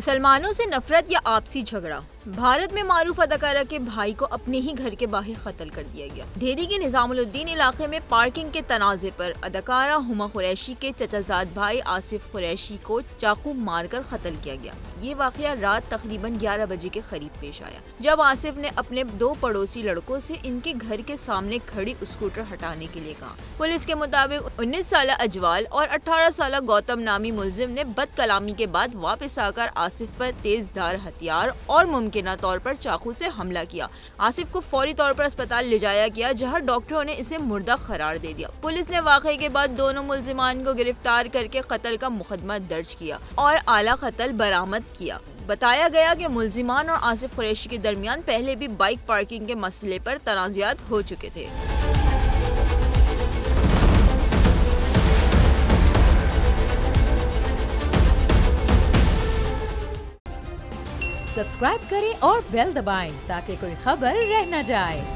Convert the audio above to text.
मुसलमानों से नफरत या आपसी झगड़ा। भारत में मारूफ अदाकारा के भाई को अपने ही घर के बाहर कत्ल कर दिया गया। दिल्ली के निजामुद्दीन इलाके में पार्किंग के तनाजे पर अदाकारा हुमा कुरैशी के चचाजाद भाई आसिफ कुरैशी को चाकू मारकर कत्ल किया गया। ये वाकया रात तकरीबन 11 बजे के करीब पेश आया, जब आसिफ ने अपने 2 पड़ोसी लड़कों से इनके घर के सामने खड़ी स्कूटर हटाने के लिए कहा। पुलिस के मुताबिक 19 साल अजवाल और 18 साल गौतम नामी मुलजिम ने बदकलामी के बाद वापस आकर आसिफ पर तेजधार हथियार और मुमकिना तौर पर चाकू से हमला किया। आसिफ को फौरी तौर पर अस्पताल ले जाया गया, जहां डॉक्टरों ने इसे मुर्दा करार दे दिया। पुलिस ने वाकये के बाद दोनों मुलजिमान को गिरफ्तार करके कत्ल का मुकदमा दर्ज किया और आला कत्ल बरामद किया। बताया गया कि मुलजिमान और आसिफ कुरैशी के दरमियान पहले भी बाइक पार्किंग के मसले पर तनाज़ात हो चुके थे। सब्सक्राइब करें और बेल दबाएं ताकि कोई खबर रह न जाए।